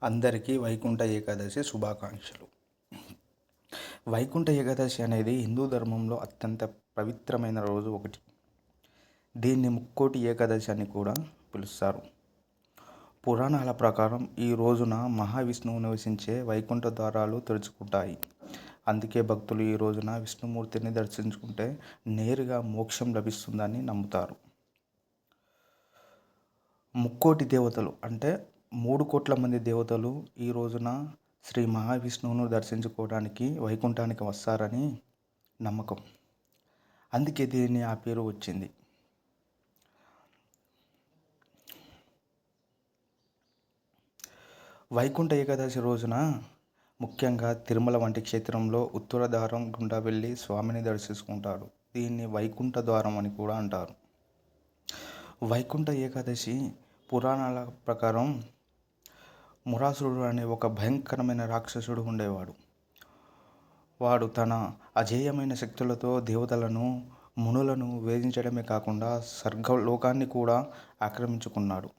అందరికీ వైకుంఠ ఏకాదశి శుభాకాంక్షలు. వైకుంఠ ఏకాదశి అనేది హిందూ ధర్మంలో అత్యంత పవిత్రమైన రోజు ఒకటి. దీన్ని ముక్కోటి ఏకాదశి అని కూడా పిలుస్తారు. పురాణాల ప్రకారం ఈ రోజున మహావిష్ణువు నివసించే వైకుంఠ ద్వారాలు తెరుచుకుంటాయి. అందుకే భక్తులు ఈ రోజున విష్ణుమూర్తిని దర్శించుకుంటే నేరుగా మోక్షం లభిస్తుందని నమ్ముతారు. ముక్కోటి దేవతలు అంటే 3 కోట్ల మంది దేవతలు ఈ రోజున శ్రీ మహావిష్ణువును దర్శించుకోవడానికి వైకుంఠానికి వస్తారని నమ్మకం. అందుకే దీని ఆ పేరు వచ్చింది. వైకుంఠ ఏకాదశి రోజున ముఖ్యంగా తిరుమల వంటి క్షేత్రంలో ఉత్తర ద్వారం గుండా వెళ్ళి స్వామిని దర్శించుకుంటారు. దీన్ని వైకుంఠ ద్వారం అని కూడా అంటారు. వైకుంఠ ఏకాదశి పురాణాల ప్రకారం మురాసురుడు అనే ఒక భయంకరమైన రాక్షసుడు ఉండేవాడు. వాడు తన అజేయమైన శక్తులతో దేవతలను, మునులను వేధించడమే కాకుండా స్వర్గలోకాన్ని కూడా ఆక్రమించుకున్నాడు.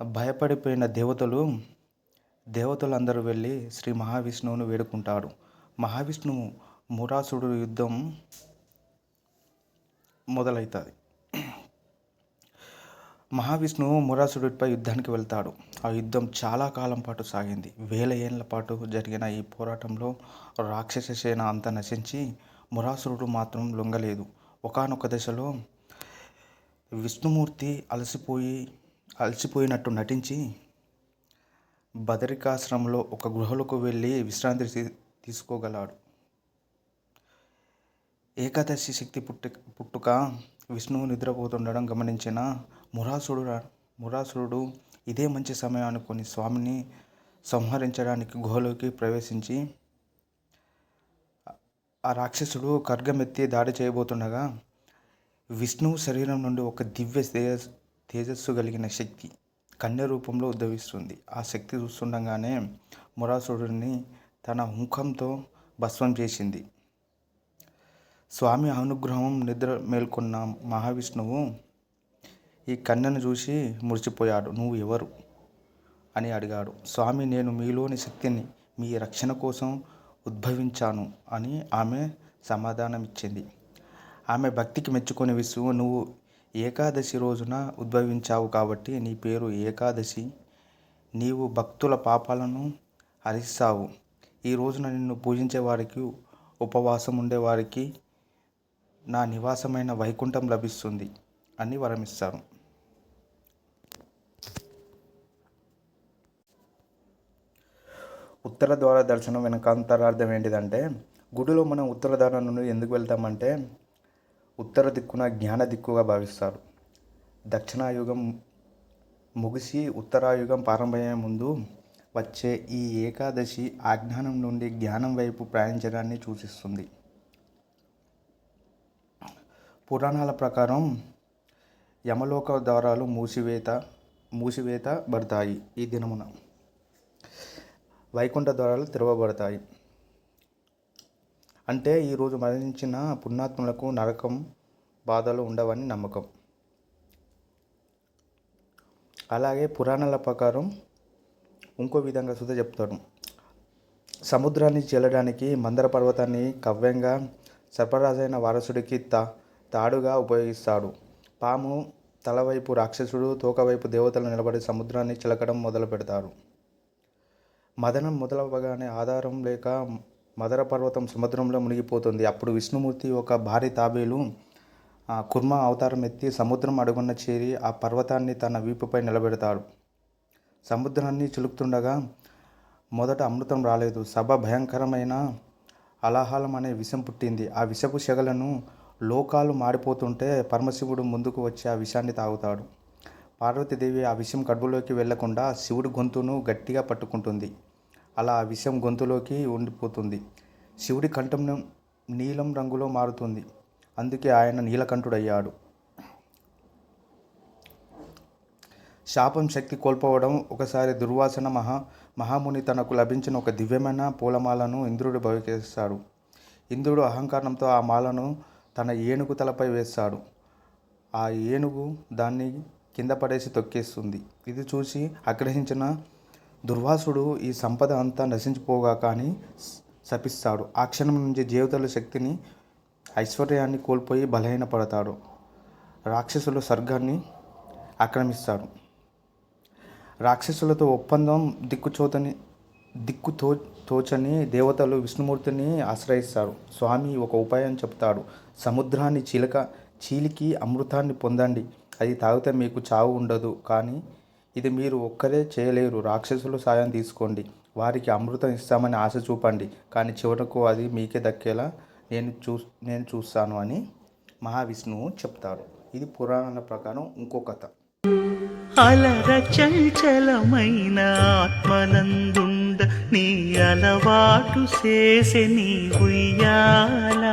భయపడిపోయిన దేవతలందరూ వెళ్ళి శ్రీ మహావిష్ణువును వేడుకుంటాడు. మహావిష్ణువు మురాసురుడు యుద్ధం మొదలవుతుంది. మహావిష్ణువు మురాసురుడిపై యుద్ధానికి వెళ్తాడు. ఆ యుద్ధం చాలా కాలం పాటు సాగింది. 1000 ఏళ్ల పాటు జరిగిన ఈ పోరాటంలో రాక్షస సేన అంతా నశించి మురాసురుడు మాత్రం లొంగలేదు. ఒకానొక దశలో విష్ణుమూర్తి అలసిపోయినట్టు నటించి బదరికాశ్రమంలో ఒక గుహలోకి వెళ్ళి విశ్రాంతి తీసుకోగలడు. ఏకాదశి శక్తి పుట్టుక విష్ణువు నిద్రపోతుండడం గమనించిన మురాసురుడు ఇదే మంచి సమయం అనుకుని స్వామిని సంహరించడానికి గుహలోకి ప్రవేశించి ఆ రాక్షసుడు ఖడ్గమెత్తి దాడి చేయబోతుండగా విష్ణువు శరీరం నుండి ఒక దివ్య తేజస్సు కలిగిన శక్తి కన్య రూపంలో ఉద్భవిస్తుంది. ఆ శక్తి చూస్తుండగానే మురాసురుడిని తన ముఖంతో భస్మం చేసింది. స్వామి అనుగ్రహం నిద్ర మేల్కొన్న మహావిష్ణువు ఈ కన్యను చూసి మురిసిపోయాడు. నువ్వు ఎవరు అని అడిగాడు. స్వామి, నేను మీలోని శక్తిని మీ రక్షణ కోసం ఉద్భవించాను అని ఆమె సమాధానమిచ్చింది. ఆమె భక్తికి మెచ్చుకొని విష్ణువు, నువ్వు ఏకాదశి రోజున ఉద్భవించావు కాబట్టి నీ పేరు ఏకాదశి. నీవు భక్తుల పాపాలను హరిస్తావు. ఈ రోజున నిన్ను పూజించే వారికి, ఉపవాసం ఉండేవారికి నా నివాసమైన వైకుంఠం లభిస్తుంది అని వరమిస్తారు. ఉత్తర ద్వార దర్శనం వెనక అంతరార్థం ఏంటిదంటే, గుడిలో మనం ఉత్తర ద్వారం నుండి ఎందుకు వెళ్తామంటే ఉత్తర దిక్కున జ్ఞాన దిక్కుగా భావిస్తారు. దక్షిణాయుగం ముగిసి ఉత్తరాయుగం ప్రారంభమయ్యే ముందు వచ్చే ఈ ఏకాదశి అజ్ఞానం నుండి జ్ఞానం వైపు ప్రయాణించడాన్ని సూచిస్తుంది. పురాణాల ప్రకారం యమలోక ద్వారాలు మూసివేతబడతాయి. ఈ దినమున వైకుంఠ ద్వారాలు తెరవబడతాయి. అంటే ఈరోజు మరణించిన పుణ్యాత్ములకు నరకం బాధలు ఉండవని నమ్మకం. అలాగే పురాణాల ప్రకారం ఇంకో విధంగా సుధ చెప్తాడు. సముద్రాన్ని చేరడానికి మందర పర్వతాన్ని కవ్యంగా సర్పరాజైన వారసుడికి తాడుగా ఉపయోగిస్తాడు. పాము తలవైపు రాక్షసుడు, తోకవైపు దేవతలు నిలబడి సముద్రాన్ని చిలకడం మొదలు పెడతారు. మదనం మొదలవ్వగానే ఆధారం లేక మదర పర్వతం సముద్రంలో మునిగిపోతుంది. అప్పుడు విష్ణుమూర్తి ఒక భారీ తాబేలు కుర్మ అవతారం ఎత్తి సముద్రం అడుగున చేరి ఆ పర్వతాన్ని తన వీపుపై నిలబెడతాడు. సముద్రాన్ని చిలుకుతుండగా మొదట అమృతం రాలేదు. సభ భయంకరమైన అలాహలం అనే విషం పుట్టింది. ఆ విషపు సెగలను లోకాలు మాడిపోతుంటే పరమశివుడు ముందుకు వచ్చి ఆ విషాన్ని తాగుతాడు. పార్వతీదేవి ఆ విషం కడుపులోకి వెళ్లకుండా శివుడి గొంతును గట్టిగా పట్టుకుంటుంది. అలా ఆ విషం గొంతులోకి ఉండిపోతుంది. శివుడి కంఠం నీలం రంగులో మారుతుంది. అందుకే ఆయన నీలకంఠుడయ్యాడు. శాపం శక్తి కోల్పోవడం. ఒకసారి దుర్వాసన మహాముని తనకు లభించిన ఒక దివ్యమైన పూలమాలను ఇంద్రుడు బహిష్కరిస్తాడు. ఇంద్రుడు అహంకారంతో ఆ మాలను తన ఏనుగు తలపై వేస్తాడు. ఆ ఏనుగు దాన్ని కింద పడేసి తొక్కేస్తుంది. ఇది చూసి ఆగ్రహించిన దుర్వాసుడు ఈ సంపద అంతా నశించిపోగా కానీ శపిస్తాడు. ఆ క్షణం నుంచి దేవతల శక్తిని ఐశ్వర్యాన్ని కోల్పోయి బలహీనపడతాడు. రాక్షసులు స్వర్గాన్ని ఆక్రమిస్తాడు. రాక్షసులతో ఒప్పందం తోచని దేవతలు విష్ణుమూర్తిని ఆశ్రయిస్తారు. స్వామి ఒక ఉపాయం చెప్తాడు. సముద్రాన్ని చీలికి అమృతాన్ని పొందండి. అది తాగితే మీకు చావు ఉండదు. కానీ ఇది మీరు ఒక్కరే చేయలేరు. రాక్షసులు సాయం తీసుకోండి. వారికి అమృతం ఇస్తామని ఆశ చూపండి. కానీ చివరకు అది మీకే దక్కేలా నేను చూస్తాను అని మహావిష్ణువు చెప్తాడు. ఇది పురాణాల ప్రకారం ఇంకో కథ. అలర చంచలమైన ఆత్మనందుండ నీ అలవాటు చేసే నీ ఉయ్యాల